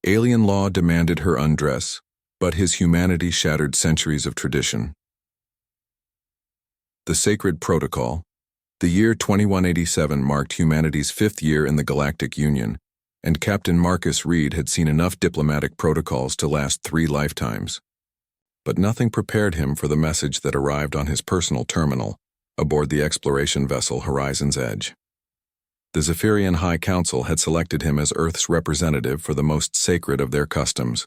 Alien law demanded her undress, but his humanity shattered centuries of tradition. The Sacred Protocol. The year 2187 marked humanity's 5th year in the Galactic Union, and Captain Marcus Reed had seen enough diplomatic protocols to last 3 lifetimes. But nothing prepared him for the message that arrived on his personal terminal, aboard the exploration vessel Horizon's Edge. The Zephyrian High Council had selected him as Earth's representative for the most sacred of their customs,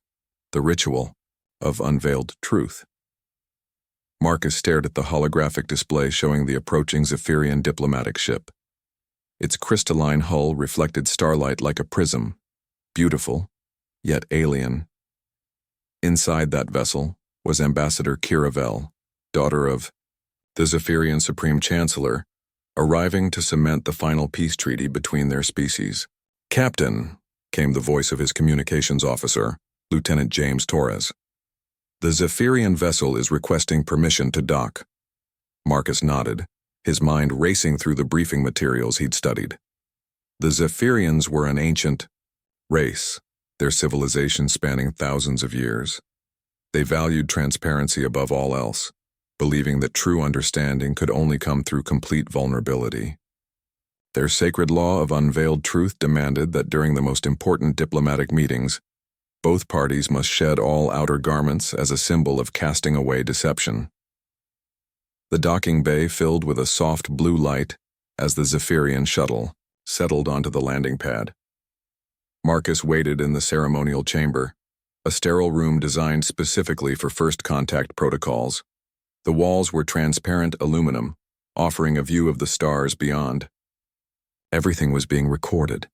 the ritual of unveiled truth. Marcus stared at the holographic display showing the approaching Zephyrian diplomatic ship. Its crystalline hull reflected starlight like a prism, beautiful, yet alien. Inside that vessel was Ambassador Kiravel, daughter of the Zephyrian Supreme Chancellor, arriving to cement the final peace treaty between their species. "Captain," came the voice of his communications officer, Lieutenant James Torres. "The Zephyrian vessel is requesting permission to dock." Marcus nodded, his mind racing through the briefing materials he'd studied. The Zephyrians were an ancient race, their civilization spanning thousands of years. They valued transparency above all else, believing that true understanding could only come through complete vulnerability. Their sacred law of unveiled truth demanded that during the most important diplomatic meetings, both parties must shed all outer garments as a symbol of casting away deception. The docking bay filled with a soft blue light as the Zephyrian shuttle settled onto the landing pad. Marcus waited in the ceremonial chamber, a sterile room designed specifically for first contact protocols. The walls were transparent aluminum, offering a view of the stars beyond. Everything was being recorded,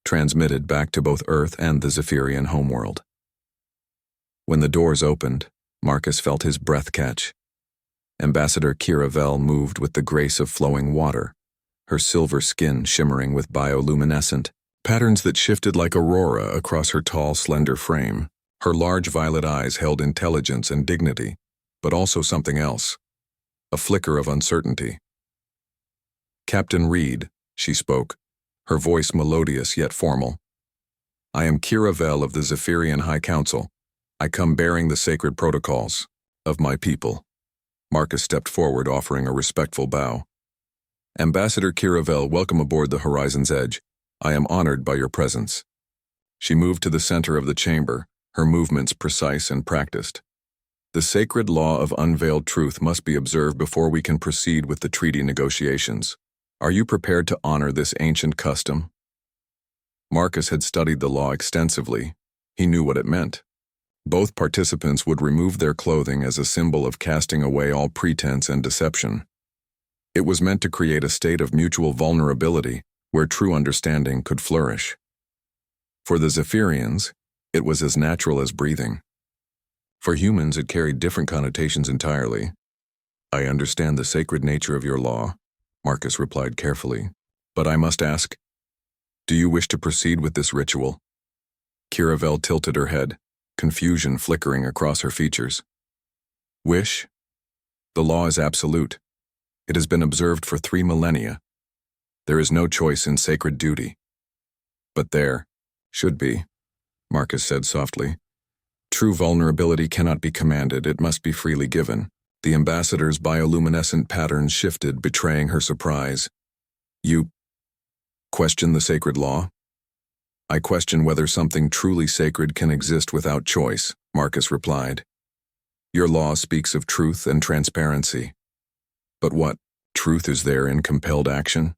transmitted back to both Earth and the Zephyrian homeworld. When the doors opened, Marcus felt his breath catch. Ambassador Kiravel moved with the grace of flowing water, her silver skin shimmering with bioluminescent patterns that shifted like aurora across her tall, slender frame. Her large violet eyes held intelligence and dignity, but also something else, a flicker of uncertainty. "Captain Reed," she spoke, her voice melodious yet formal. "I am Kiravel of the Zephyrian High Council. I come bearing the sacred protocols of my people." Marcus stepped forward, offering a respectful bow. "Ambassador Kiravel, welcome aboard the Horizon's Edge. I am honored by your presence." She moved to the center of the chamber, her movements precise and practiced. "The sacred law of unveiled truth must be observed before we can proceed with the treaty negotiations. Are you prepared to honor this ancient custom?" Marcus had studied the law extensively. He knew what it meant. Both participants would remove their clothing as a symbol of casting away all pretense and deception. It was meant to create a state of mutual vulnerability where true understanding could flourish. For the Zephyrians, it was as natural as breathing. For humans, it carried different connotations entirely. "I understand the sacred nature of your law," Marcus replied carefully, "but I must ask, do you wish to proceed with this ritual?" Kiravel tilted her head, confusion flickering across her features. "Wish? The law is absolute. It has been observed for 3 millennia. There is no choice in sacred duty." "But there should be," Marcus said softly. "True vulnerability cannot be commanded, it must be freely given." The ambassador's bioluminescent patterns shifted, betraying her surprise. "You question the sacred law?" "I question whether something truly sacred can exist without choice," Marcus replied. "Your law speaks of truth and transparency. But what truth is there in compelled action?"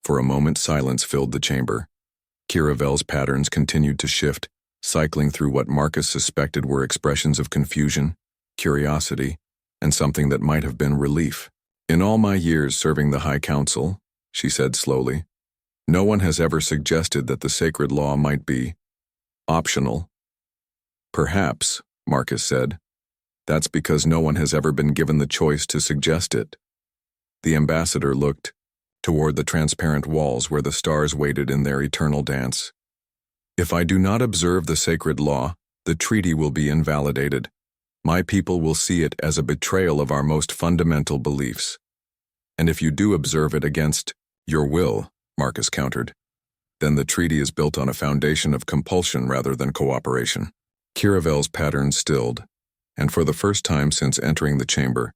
For a moment, silence filled the chamber. Kiravel's patterns continued to shift, cycling through what Marcus suspected were expressions of confusion, curiosity, and something that might have been relief. "In all my years serving the High Council," she said slowly, "no one has ever suggested that the sacred law might be optional." "Perhaps," Marcus said, "that's because no one has ever been given the choice to suggest it." The ambassador looked toward the transparent walls where the stars waited in their eternal dance. "If I do not observe the sacred law, the treaty will be invalidated. My people will see it as a betrayal of our most fundamental beliefs. And if you do observe it against your will," Marcus countered, then the treaty is built on a foundation of compulsion rather than cooperation. Kiravel's pattern stilled, and for the first time since entering the chamber,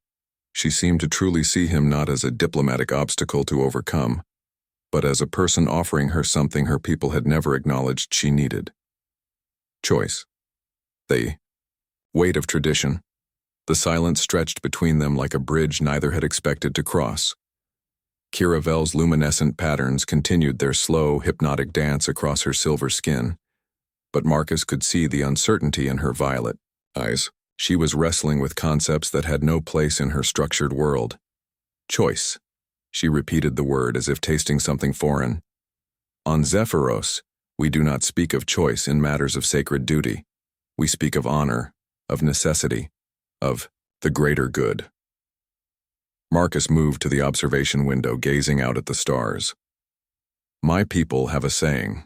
she seemed to truly see him not as a diplomatic obstacle to overcome, but as a person offering her something her people had never acknowledged she needed. Choice. The weight of tradition. The silence stretched between them like a bridge neither had expected to cross. Kiravel's luminescent patterns continued their slow, hypnotic dance across her silver skin, but Marcus could see the uncertainty in her violet eyes. She was wrestling with concepts that had no place in her structured world. Choice. She repeated the word as if tasting something foreign. On Zephyros, we do not speak of choice in matters of sacred duty. We speak of honor, of necessity, of the greater good. Marcus moved to the observation window, gazing out at the stars. My people have a saying.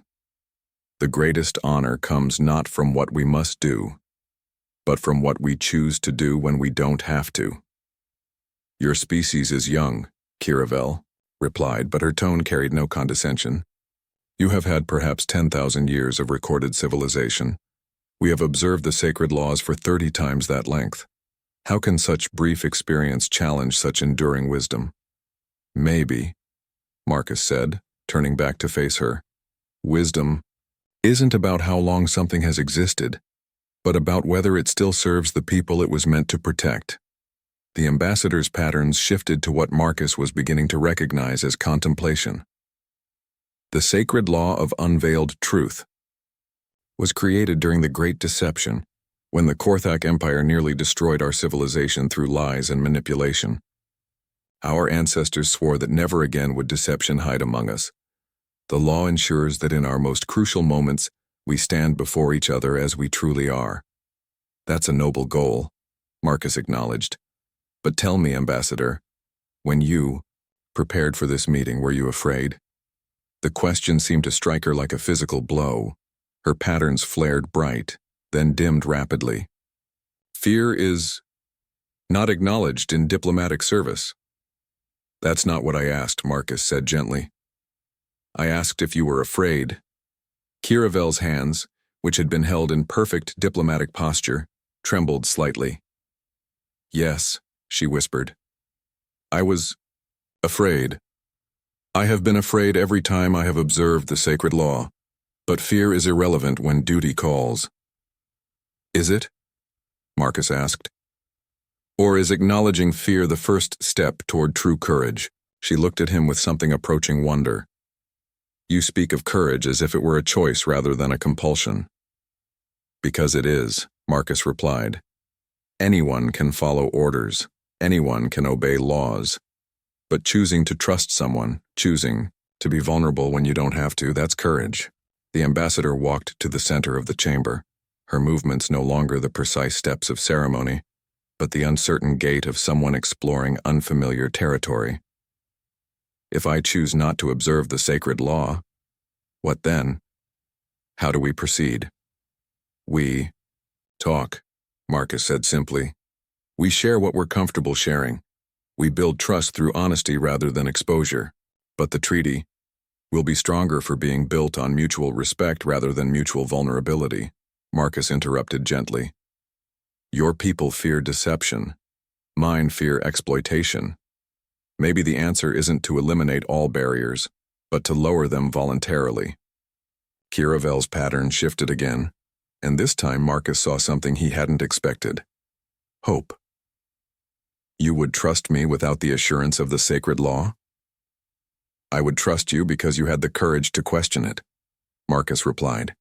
The greatest honor comes not from what we must do, but from what we choose to do when we don't have to. Your species is young, Kiravel replied, but her tone carried no condescension. You have had perhaps 10,000 years of recorded civilization. We have observed the sacred laws for 30 times that length. How can such brief experience challenge such enduring wisdom? Maybe, Marcus said, turning back to face her. Wisdom isn't about how long something has existed, but about whether it still serves the people it was meant to protect. The ambassador's patterns shifted to what Marcus was beginning to recognize as contemplation. The sacred law of unveiled truth was created during the Great Deception, when the Korthak Empire nearly destroyed our civilization through lies and manipulation. Our ancestors swore that never again would deception hide among us. The law ensures that in our most crucial moments, we stand before each other as we truly are. That's a noble goal, Marcus acknowledged. But tell me, Ambassador, when you prepared for this meeting, were you afraid? The question seemed to strike her like a physical blow. Her patterns flared bright, then dimmed rapidly. Fear is not acknowledged in diplomatic service. That's not what I asked, Marcus said gently. I asked if you were afraid. Kiravel's hands, which had been held in perfect diplomatic posture, trembled slightly. Yes, she whispered. I was afraid. I have been afraid every time I have observed the sacred law, but fear is irrelevant when duty calls. Is it? Marcus asked. Or is acknowledging fear the first step toward true courage? She looked at him with something approaching wonder. You speak of courage as if it were a choice rather than a compulsion. Because it is, Marcus replied. Anyone can follow orders. Anyone can obey laws. But choosing to trust someone, choosing to be vulnerable when you don't have to, that's courage. The ambassador walked to the center of the chamber, her movements no longer the precise steps of ceremony, but the uncertain gait of someone exploring unfamiliar territory. If I choose not to observe the sacred law, what then? How do we proceed? We talk, Marcus said simply. We share what we're comfortable sharing. We build trust through honesty rather than exposure. But the treaty will be stronger for being built on mutual respect rather than mutual vulnerability, Marcus interrupted gently. Your people fear deception. Mine fear exploitation. Maybe the answer isn't to eliminate all barriers, but to lower them voluntarily. Kiravel's pattern shifted again, and this time Marcus saw something he hadn't expected. Hope. You would trust me without the assurance of the sacred law? I would trust you because you had the courage to question it, Marcus replied.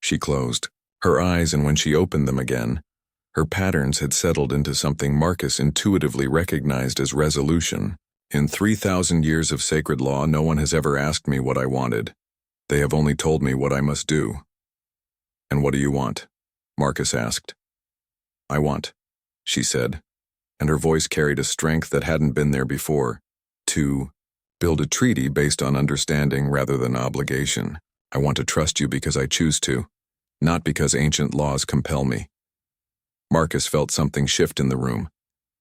She closed her eyes, and when she opened them again, her patterns had settled into something Marcus intuitively recognized as resolution. In 3,000 years of sacred law, no one has ever asked me what I wanted. They have only told me what I must do. And what do you want? Marcus asked. I want, she said, and her voice carried a strength that hadn't been there before, to build a treaty based on understanding rather than obligation. I want to trust you because I choose to, not because ancient laws compel me. Marcus felt something shift in the room,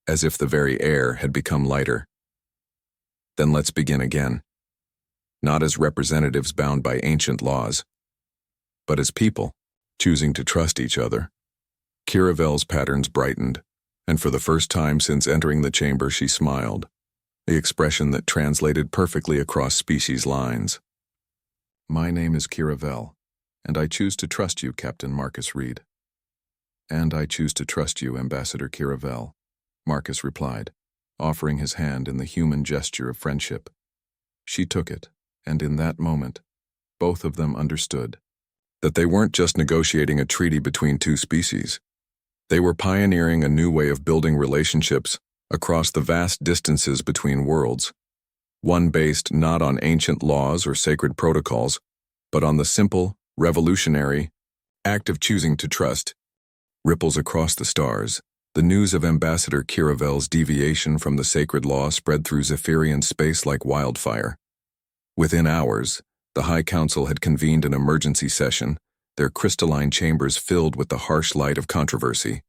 as if the very air had become lighter. Then let's begin again. not as representatives bound by ancient laws, but as people, choosing to trust each other. Kiravel's patterns brightened, and for the first time since entering the chamber she smiled, the expression that translated perfectly across species lines. "My name is Kiravel, and I choose to trust you, Captain Marcus Reed." "And I choose to trust you, Ambassador Kiravel," Marcus replied, offering his hand in the human gesture of friendship. She took it, and in that moment, both of them understood that they weren't just negotiating a treaty between two species. They were pioneering a new way of building relationships across the vast distances between worlds, one based not on ancient laws or sacred protocols, but on the simple, revolutionary act of choosing to trust. Ripples across the stars, the news of Ambassador Kiravel's deviation from the sacred law spread through Zephyrian space like wildfire. Within hours, the High Council had convened an emergency session, their crystalline chambers filled with the harsh light of controversy.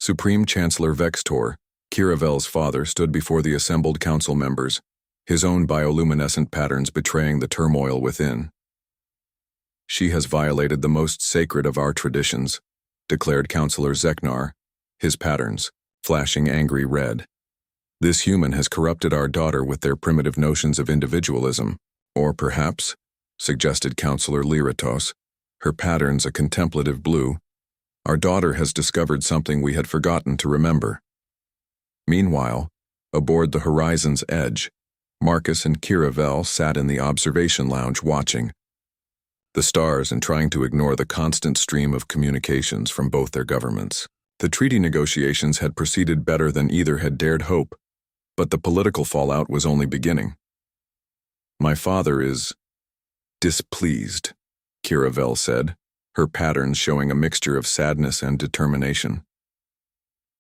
Supreme Chancellor Vextor, Kiravel's father, stood before the assembled council members, his own bioluminescent patterns betraying the turmoil within. "She has violated the most sacred of our traditions," declared Councillor Zeknar, his patterns flashing angry red. "This human has corrupted our daughter with their primitive notions of individualism. Or perhaps," suggested Councillor Lyratos, her patterns a contemplative blue, "our daughter has discovered something we had forgotten to remember." Meanwhile, aboard the Horizon's Edge, Marcus and Kiravel sat in the observation lounge watching the stars and trying to ignore the constant stream of communications from both their governments. The treaty negotiations had proceeded better than either had dared hope, but the political fallout was only beginning. "My father is displeased," Kiravel said, her patterns showing a mixture of sadness and determination.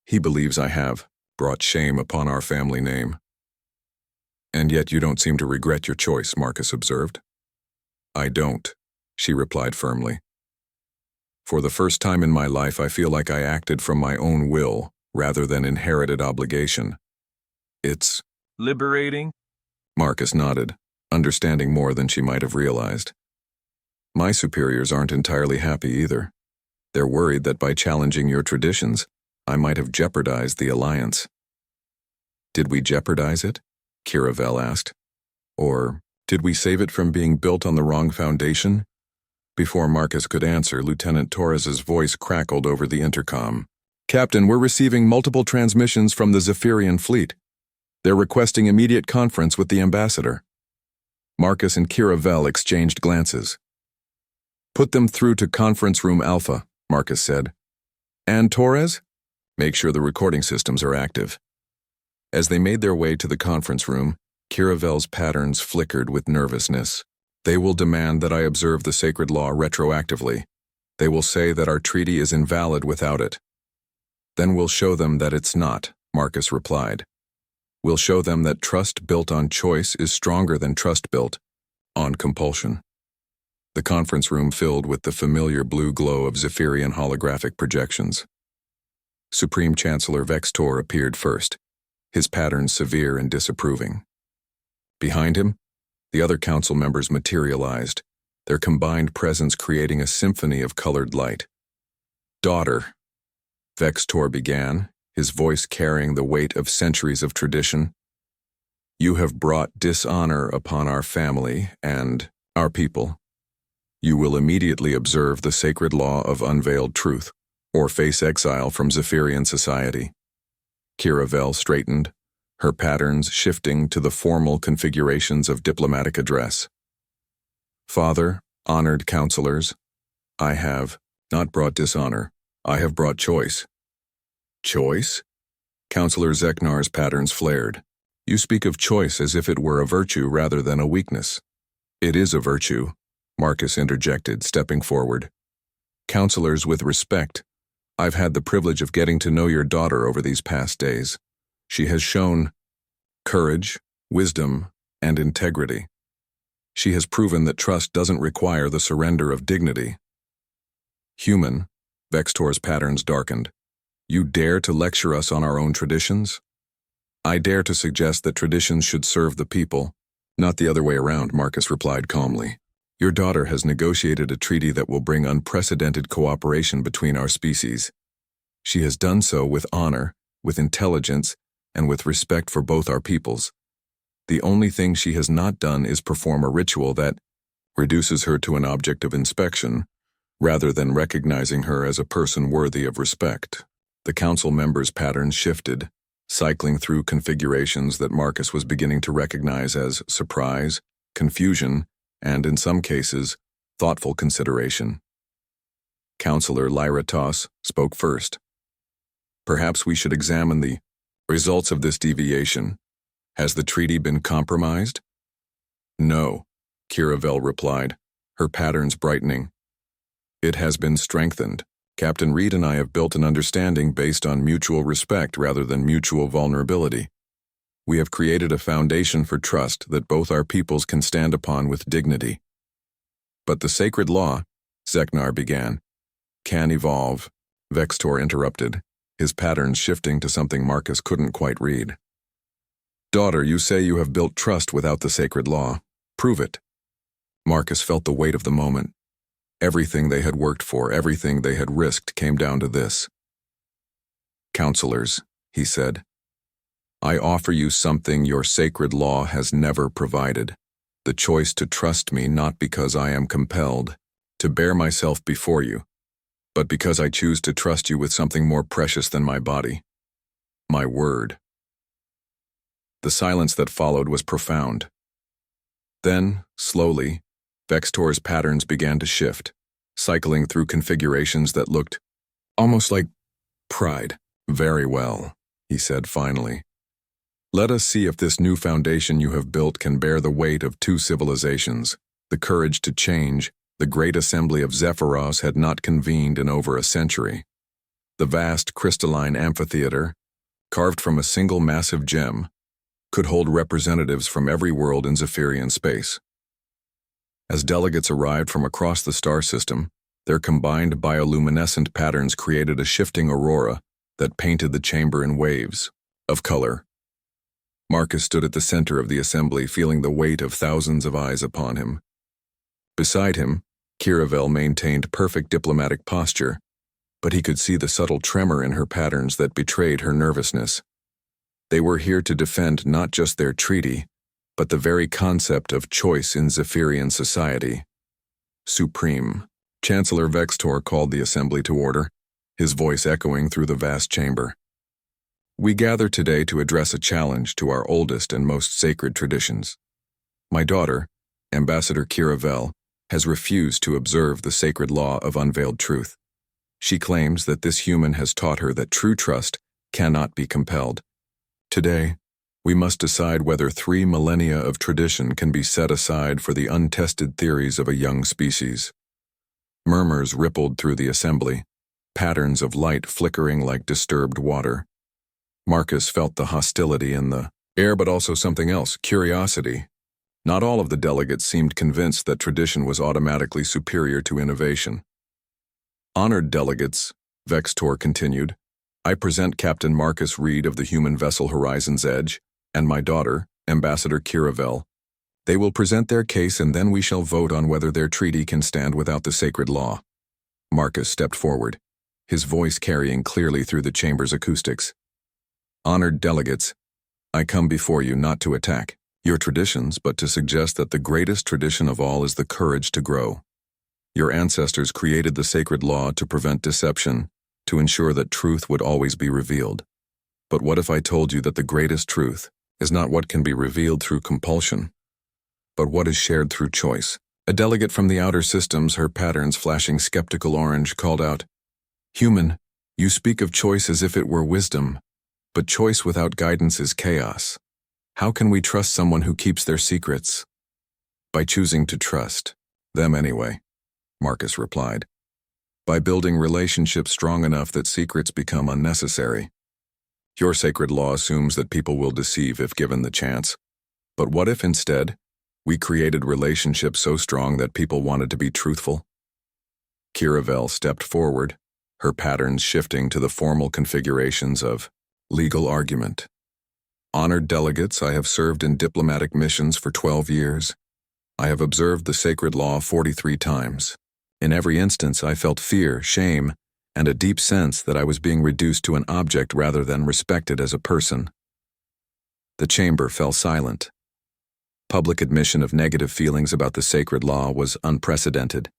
"He believes I have brought shame upon our family name." "And yet you don't seem to regret your choice," Marcus observed. "I don't," she replied firmly. "For the first time in my life, I feel like I acted from my own will rather than inherited obligation. It's liberating?" Marcus nodded, understanding more than she might have realized. "My superiors aren't entirely happy either. They're worried that by challenging your traditions, I might have jeopardized the alliance." "Did we jeopardize it?" Kiravel asked. "Or did we save it from being built on the wrong foundation?" Before Marcus could answer, Lieutenant Torres's voice crackled over the intercom. "Captain, we're receiving multiple transmissions from the Zephyrian fleet. They're requesting immediate conference with the ambassador." Marcus and Kiravel exchanged glances. "Put them through to Conference Room Alpha," Marcus said. "And Torres? Make sure the recording systems are active." As they made their way to the conference room, Kiravel's patterns flickered with nervousness. "They will demand that I observe the sacred law retroactively. They will say that our treaty is invalid without it." "Then we'll show them that it's not," Marcus replied. "We'll show them that trust built on choice is stronger than trust built on compulsion." The conference room filled with the familiar blue glow of Zephyrian holographic projections. Supreme Chancellor Vextor appeared first, his patterns severe and disapproving. Behind him, the other council members materialized, their combined presence creating a symphony of colored light. "Daughter," Vextor began, his voice carrying the weight of centuries of tradition, "you have brought dishonor upon our family and our people. You will immediately observe the sacred law of unveiled truth, or face exile from Zephyrian society." Kiravel straightened, her patterns shifting to the formal configurations of diplomatic address. "Father, honored counselors, I have not brought dishonor, I have brought choice." "Choice?" Counselor Zeknar's patterns flared. "You speak of choice as if it were a virtue rather than a weakness." "It is a virtue," Marcus interjected, stepping forward. "Counselors, with respect, I've had the privilege of getting to know your daughter over these past days. She has shown courage, wisdom, and integrity. She has proven that trust doesn't require the surrender of dignity." "Human," Vextor's patterns darkened. "You dare to lecture us on our own traditions?" "I dare to suggest that traditions should serve the people, Not the other way around, Marcus replied calmly. Your daughter has negotiated a treaty that will bring unprecedented cooperation between our species. She has done so with honor, with intelligence, and with respect for both our peoples. The only thing she has not done is perform a ritual that reduces her to an object of inspection, rather than recognizing her as a person worthy of respect. The council members' patterns shifted, cycling through configurations that Marcus was beginning to recognize as surprise, confusion, and, in some cases, thoughtful consideration. Counselor Lyra Toss spoke first. Perhaps we should examine the results of this deviation. Has the treaty been compromised? No, Kiravel replied, her patterns brightening. It has been strengthened. Captain Reed and I have built an understanding based on mutual respect rather than mutual vulnerability. We have created a foundation for trust that both our peoples can stand upon with dignity. But the sacred law, Zeknar began, can evolve, Vextor interrupted, his patterns shifting to something Marcus couldn't quite read. Daughter, you say you have built trust without the sacred law. Prove it. Marcus felt the weight of the moment. Everything they had worked for, everything they had risked came down to this. Counselors, he said, I offer you something your sacred law has never provided, the choice to trust me not because I am compelled to bear myself before you, but because I choose to trust you with something more precious than my body, my word. The silence that followed was profound. Then, slowly, Vextor's patterns began to shift, cycling through configurations that looked almost like pride. Very well, he said finally. Let us see if this new foundation you have built can bear the weight of two civilizations. The courage to change, the great assembly of Zephyros had not convened in over a century. The vast crystalline amphitheater, carved from a single massive gem, could hold representatives from every world in Zephyrian space. As delegates arrived from across the star system, their combined bioluminescent patterns created a shifting aurora that painted the chamber in waves of color. Marcus stood at the center of the assembly, feeling the weight of thousands of eyes upon him. Beside him, Kiravel maintained perfect diplomatic posture, but he could see the subtle tremor in her patterns that betrayed her nervousness. They were here to defend not just their treaty, but the very concept of choice in Zephyrian society. Supreme. Chancellor Vextor called the assembly to order, his voice echoing through the vast chamber. We gather today to address a challenge to our oldest and most sacred traditions. My daughter, Ambassador Kiravel, has refused to observe the sacred law of unveiled truth. She claims that this human has taught her that true trust cannot be compelled. Today, we must decide whether 3 millennia of tradition can be set aside for the untested theories of a young species. Murmurs rippled through the assembly, patterns of light flickering like disturbed water. Marcus felt the hostility in the air, but also something else, curiosity. Not all of the delegates seemed convinced that tradition was automatically superior to innovation. Honored delegates, Vextor continued, I present Captain Marcus Reed of the human vessel Horizon's Edge, and my daughter, Ambassador Kiravel. They will present their case and then we shall vote on whether their treaty can stand without the sacred law. Marcus stepped forward, his voice carrying clearly through the chamber's acoustics. Honored delegates, I come before you not to attack your traditions, but to suggest that the greatest tradition of all is the courage to grow. Your ancestors created the sacred law to prevent deception, to ensure that truth would always be revealed. But what if I told you that the greatest truth is not what can be revealed through compulsion, but what is shared through choice? A delegate from the outer systems, her patterns flashing skeptical orange, called out, Human, you speak of choice as if it were wisdom, but choice without guidance is chaos. How can we trust someone who keeps their secrets? By choosing to trust them anyway, Marcus replied. By building relationships strong enough that secrets become unnecessary. Your sacred law assumes that people will deceive if given the chance. But what if instead, we created relationships so strong that people wanted to be truthful? Kiravel stepped forward, her patterns shifting to the formal configurations of legal argument. Honored delegates, I have served in diplomatic missions for 12 years. I have observed the sacred law 43 times. In every instance, I felt fear, shame, and a deep sense that I was being reduced to an object rather than respected as a person. The chamber fell silent. Public admission of negative feelings about the sacred law was unprecedented.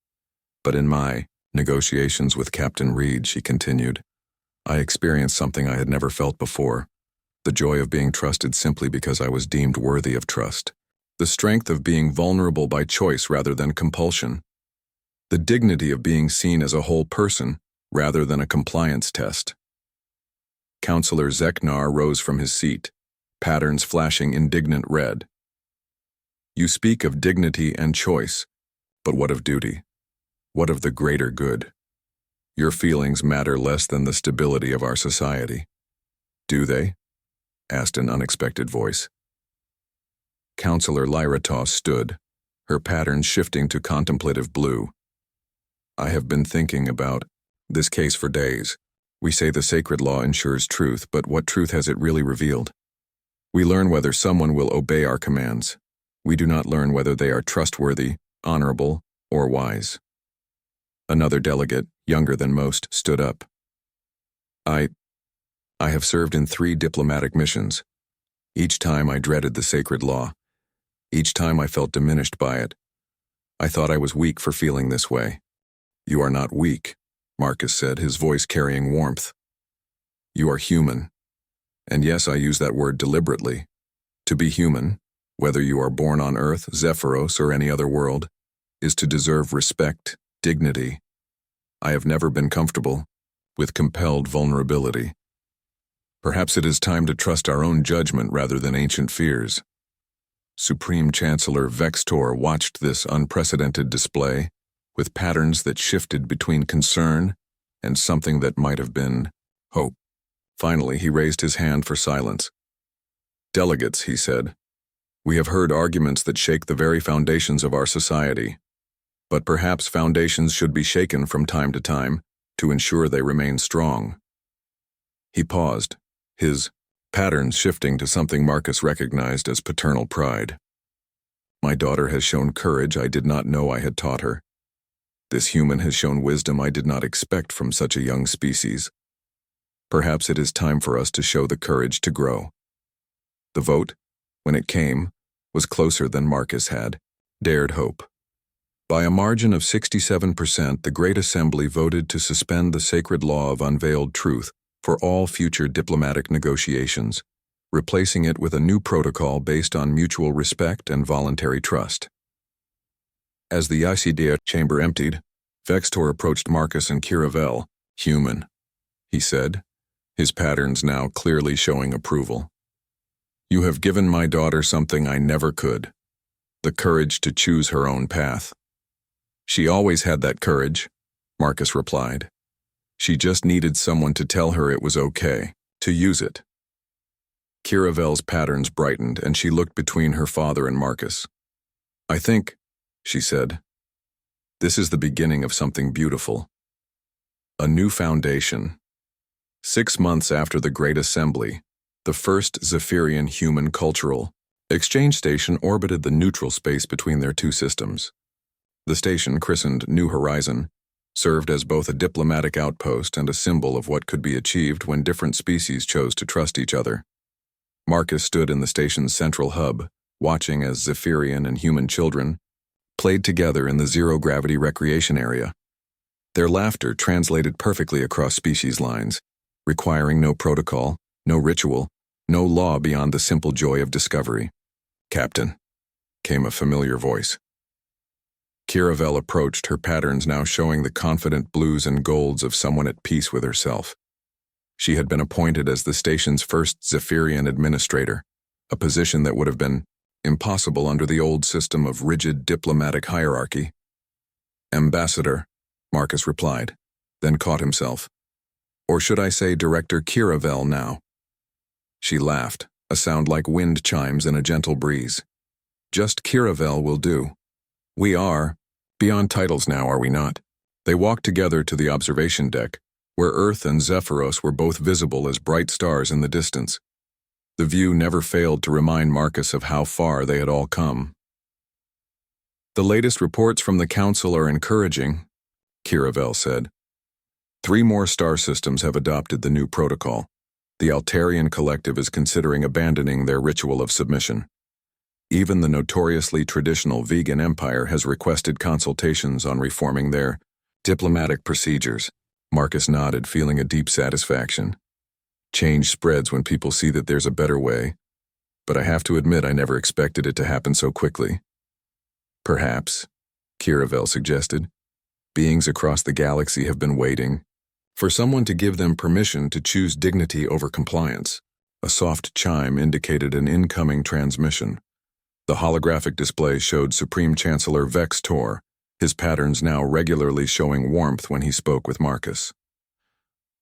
But in my negotiations with Captain Reed, she continued, I experienced something I had never felt before. The joy of being trusted simply because I was deemed worthy of trust. The strength of being vulnerable by choice rather than compulsion. The dignity of being seen as a whole person rather than a compliance test. Counselor Zeknar rose from his seat, patterns flashing indignant red. You speak of dignity and choice, but what of duty? What of the greater good? Your feelings matter less than the stability of our society. Do they? Asked an unexpected voice. Counselor Lyratos stood, her patterns shifting to contemplative blue. I have been thinking about this case for days. We say the sacred law ensures truth, but what truth has it really revealed? We learn whether someone will obey our commands. We do not learn whether they are trustworthy, honorable, or wise. Another delegate, younger than most, stood up. I have served in 3 diplomatic missions. Each time I dreaded the sacred law. Each time I felt diminished by it. I thought I was weak for feeling this way. You are not weak, Marcus said, his voice carrying warmth. You are human. And yes, I use that word deliberately. To be human, whether you are born on Earth, Zephyros, or any other world, is to deserve respect, dignity. I have never been comfortable with compelled vulnerability. Perhaps it is time to trust our own judgment rather than ancient fears. Supreme Chancellor Vextor watched this unprecedented display with patterns that shifted between concern and something that might have been hope. Finally, he raised his hand for silence. Delegates, he said, we have heard arguments that shake the very foundations of our society. But perhaps foundations should be shaken from time to time to ensure they remain strong. He paused, his patterns shifting to something Marcus recognized as paternal pride. My daughter has shown courage I did not know I had taught her. This human has shown wisdom I did not expect from such a young species. Perhaps it is time for us to show the courage to grow. The vote, when it came, was closer than Marcus had dared hope. By a margin of 67%, the Great Assembly voted to suspend the sacred law of unveiled truth for all future diplomatic negotiations, replacing it with a new protocol based on mutual respect and voluntary trust. As the ICDA chamber emptied, Vextor approached Marcus and Kiravel. Human, he said, his patterns now clearly showing approval. You have given my daughter something I never could, the courage to choose her own path. She always had that courage, Marcus replied. She just needed someone to tell her it was okay, to use it. Kiravel's patterns brightened, and she looked between her father and Marcus. I think, she said, this is the beginning of something beautiful. A new foundation. 6 months after the Great Assembly, the first Zephyrian human cultural exchange station orbited the neutral space between their 2 systems. The station, christened New Horizon, served as both a diplomatic outpost and a symbol of what could be achieved when different species chose to trust each other. Marcus stood in the station's central hub, watching as Zephyrian and human children played together in the zero-gravity recreation area. Their laughter translated perfectly across species lines, requiring no protocol, no ritual, no law beyond the simple joy of discovery. Captain, came a familiar voice. Kiravel approached, her patterns now showing the confident blues and golds of someone at peace with herself. She had been appointed as the station's first Zephyrian administrator, a position that would have been impossible under the old system of rigid diplomatic hierarchy. Ambassador, Marcus replied, then caught himself. Or should I say Director Kiravel now? She laughed, a sound like wind chimes in a gentle breeze. Just Kiravel will do. We are beyond titles now, are we not? They walked together to the observation deck, where Earth and Zephyros were both visible as bright stars in the distance. The view never failed to remind Marcus of how far they had all come. "The latest reports from the Council are encouraging," Kiravel said. 3 more star systems have adopted the new protocol. The Altarian Collective is considering abandoning their ritual of submission. Even the notoriously traditional vegan empire has requested consultations on reforming their diplomatic procedures. Marcus nodded, feeling a deep satisfaction. Change spreads when people see that there's a better way, but I have to admit I never expected it to happen so quickly. "Perhaps," Kiravel suggested, "beings across the galaxy have been waiting for someone to give them permission to choose dignity over compliance." A soft chime indicated an incoming transmission. The holographic display showed Supreme Chancellor Vex Tor, his patterns now regularly showing warmth when he spoke with Marcus.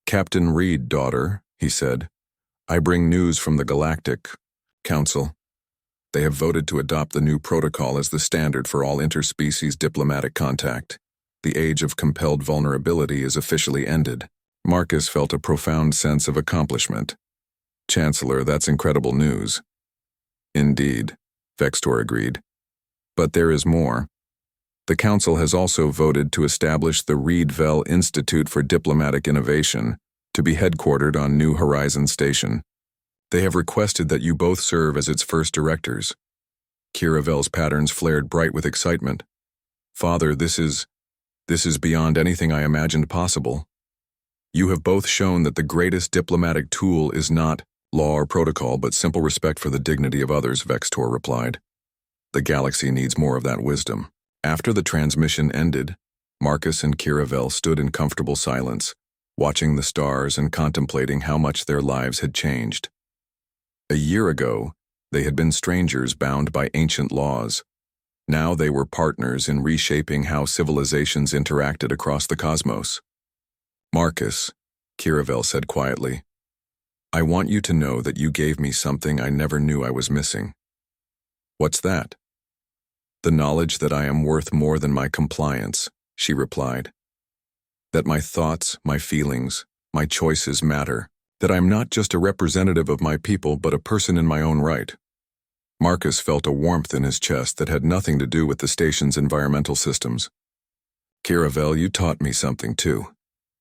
"Captain Reed, daughter," he said, "I bring news from the Galactic Council. They have voted to adopt the new protocol as the standard for all interspecies diplomatic contact. The age of compelled vulnerability is officially ended." Marcus felt a profound sense of accomplishment. "Chancellor, that's incredible news." "Indeed," Vextor agreed. "But there is more. The Council has also voted to establish the Reed-Vell Institute for Diplomatic Innovation to be headquartered on New Horizon Station. They have requested that you both serve as its first directors." Kiravel's patterns flared bright with excitement. "Father, this is beyond anything I imagined possible. You have both shown that the greatest diplomatic tool is not law or protocol, but simple respect for the dignity of others," Vextor replied. "The galaxy needs more of that wisdom." After the transmission ended, Marcus and Kiravel stood in comfortable silence, watching the stars and contemplating how much their lives had changed. A year ago, they had been strangers bound by ancient laws. Now they were partners in reshaping how civilizations interacted across the cosmos. "Marcus," Kiravel said quietly, "I want you to know that you gave me something I never knew I was missing." "What's that?" "The knowledge that I am worth more than my compliance," she replied. "That my thoughts, my feelings, my choices matter. That I am not just a representative of my people, but a person in my own right." Marcus felt a warmth in his chest that had nothing to do with the station's environmental systems. "Kiravel, you taught me something too.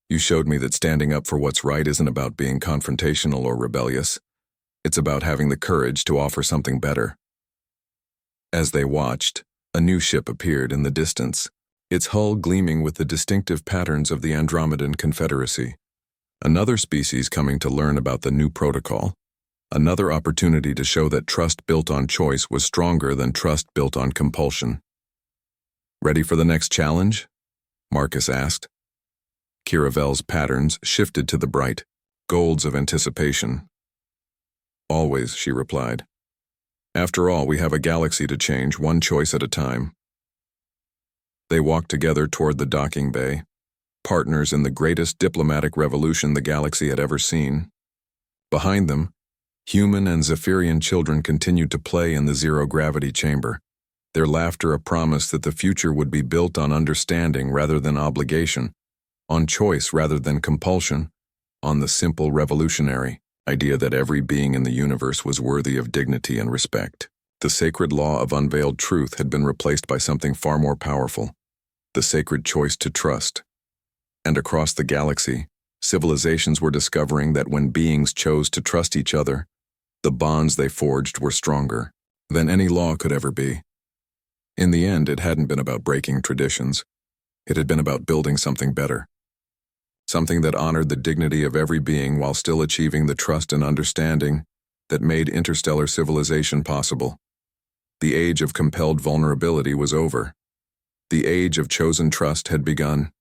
You showed me that standing up for what's right isn't about being confrontational or rebellious. It's about having the courage to offer something better." As they watched, a new ship appeared in the distance, its hull gleaming with the distinctive patterns of the Andromedan Confederacy. Another species coming to learn about the new protocol. Another opportunity to show that trust built on choice was stronger than trust built on compulsion. "Ready for the next challenge?" Marcus asked. Kiravel's patterns shifted to the bright golds of anticipation. "Always," she replied. "After all, we have a galaxy to change, one choice at a time." They walked together toward the docking bay, partners in the greatest diplomatic revolution the galaxy had ever seen. Behind them, human and Zephyrian children continued to play in the zero-gravity chamber, their laughter a promise that the future would be built on understanding rather than obligation, on choice rather than compulsion, on the simple revolutionary idea that every being in the universe was worthy of dignity and respect. The sacred law of unveiled truth had been replaced by something far more powerful, the sacred choice to trust. And across the galaxy, civilizations were discovering that when beings chose to trust each other, the bonds they forged were stronger than any law could ever be. In the end, it hadn't been about breaking traditions. It had been about building something better. Something that honored the dignity of every being while still achieving the trust and understanding that made interstellar civilization possible. The age of compelled vulnerability was over. The age of chosen trust had begun,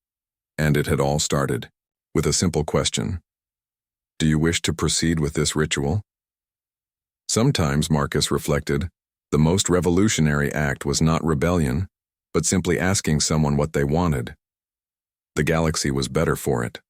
and it had all started with a simple question. Do you wish to proceed with this ritual? Sometimes, Marcus reflected, the most revolutionary act was not rebellion, but simply asking someone what they wanted. The galaxy was better for it.